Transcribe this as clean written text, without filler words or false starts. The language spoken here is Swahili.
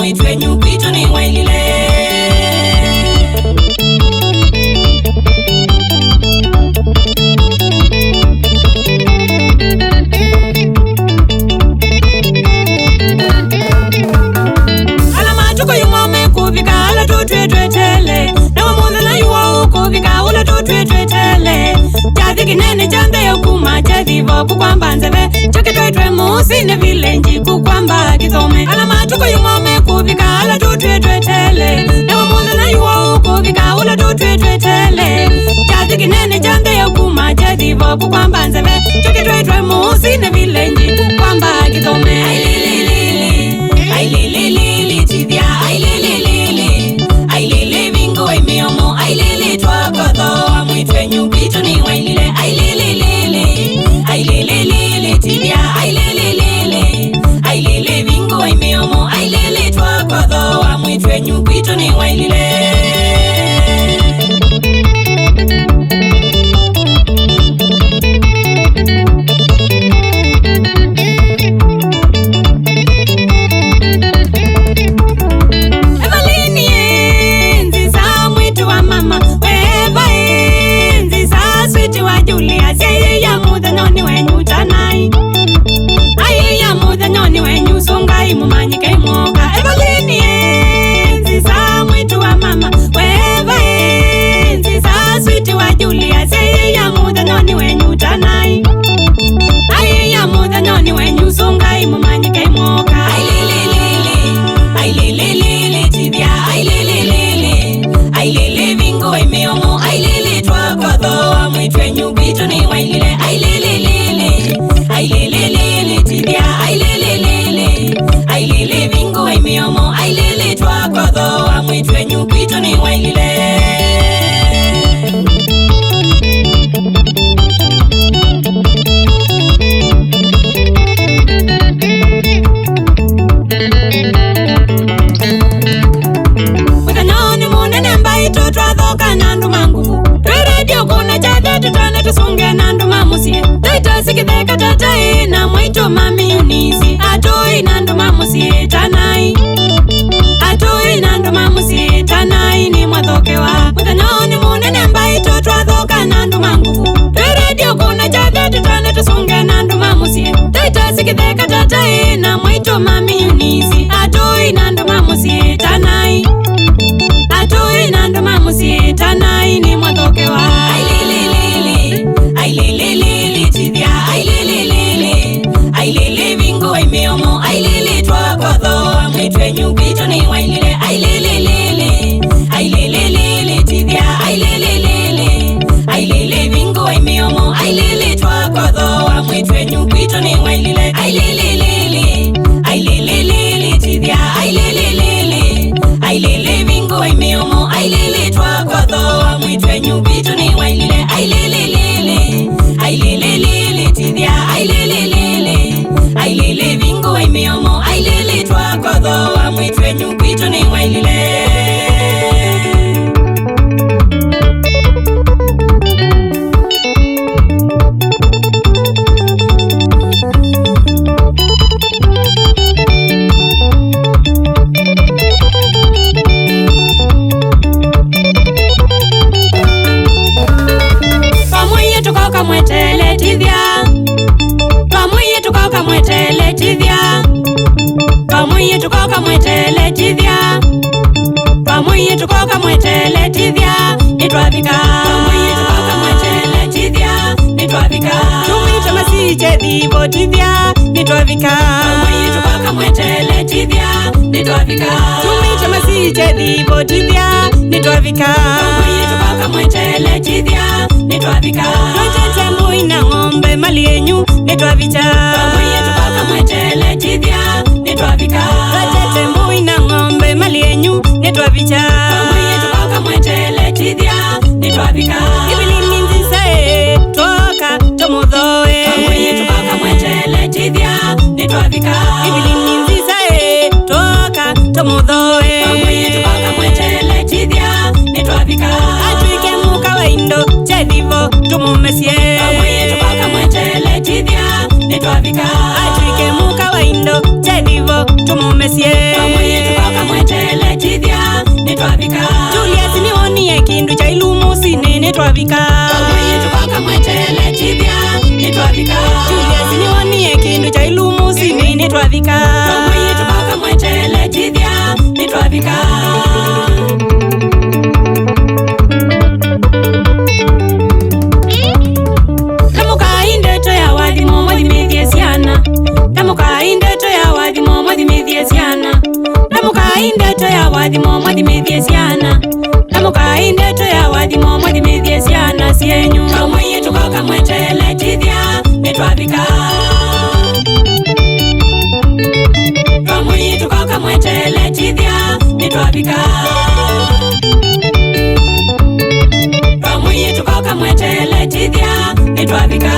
mwitwe nyukwito ni wailile. Alama tuko yumome kuvika ala tutwetwetele, na wamuza na yuwa ukuvika ula tutwetwetele. Chathi kinene chande yokuma chathivo kukwamba nzeve, chokitwetwe musine vilenji kukwamba kithome. Alama tuko yumome kuvika ala tutwetwetele, na wamuza na yuwa ukuvika ula tutwetwetele. Chathi kinene chande yokuma chathivo kukwamba nzeve, chokitwetwe musine vilenji kukwamba kithome. Ailelelele tithia, ailelelele, ailele vingo imiomo, ailele twakodho, mwitwe nyukwito ni wailile. Ailelelele, ailelelele tithia, ailelelele, ailele vingo imiomo, ailele twakodho, mwitwe nyukwito ni wailile. Mumanyike moka Evelini enzi sa mwitu wa mama weva enzi sa switi wa Julia seye ya muda noni wenyu tanai aye ya muda noni wenyu sungai mumanyike moka ailelelele tibia ailelelele ailele vingo imiomo ailele twakodho mwitwe nyukwito ni wailile ailelelele ailelelele tibia ailelelele ailele vingo imiomo ailele twakodho mwitwe nyukwito ni wailile. Mukanoni munene mbaito twadhoka nandu manguvu tweredio kuna chate tutane tusunge nandu mamusie taita sikitheka tatai na mwito mami unisi atoi nandu mamusie tanai atoi nandu mamusie tanai ni mwathokewa mukanoni munene mbaito twadhoka nandu manguvu tweredio kuna chate tutane tusunge nandu mamusie taita sikitheka tatai na mwito mami unisi atoi nandu mamusie tanai atoi nandu mamusie tanai ni mwathokewa ailelelele ailelelele tithia ailelelele ailele vingo imiomo ailele twakodho mwitwe nyukwito ni wailile ailelelele ailelelele tithia ailelelele ailele vingo imiomo ailele twakodho mwitwe nyukwito ni wailile ailelelele ailelelele tithia ailelelele ailele vingo imiomo ailele twakodho mwitwe nyukwito ni wailile ailelelele ailelelele tithia ailelelele ailele vingo imiomo ailele twakodho mwitwe nyukwito ni wailile. Mwetele tithia Twamuye tukoka mwetele tithia Twamuye tukoka mwetele tithia Twamuye tukoka mwetele tithia Nitwavika Twamuye tukoka mwetele tithia Nitwavika Tumite masiche thivo tithia Nitwavika Twamuye tukoka mwetele tithia Nitwavika Tumite masiche thivo tithia Nitwavika Twamuye tukoka mwetele tithia Nitwavika Twachete mbui na ng'ombe mali yenyu Nitwavika Twamuye tukoka mwetele tithia Nitwavika Twachete mbui na ng'ombe mali yenyu Nitwavika Twamuye tukoka mwetele tithia Nitwavika Ibilini nzisae toka tomudhoe Twamuye tukoka mwetele tithia Nitwavika Ibilini nzisae toka tomudhoe Twamuye tukoka mwetele tithia Nitwavika Atwike muka waindo chedivo tumumesie Twamuye tukoka mwetele tithia Nitwavika Atwike muka waindo chedivo tumumesie Twamuye tukoka nitwavika Pamwitu koka mwetele tithia nitwavika Julius niwonie kindu cha ilumusi ni nitwavika Pamwitu koka mwetele tithia nitwavika Tamukai ndeto ya wathimo mwathimithie ciana Tamukai ndeto ya wathimo mwathimithie ciana Tamukai ndeto ya wathimo mwathimithie ciana Tamukai ndeto ya wathimo mwathimithie ciana cienyu Pamwitu koka mwetele tithia nitwavika Pamwitu koka mwetele tithia nitwavika Pamwitu koka mwetele tithia nitwavika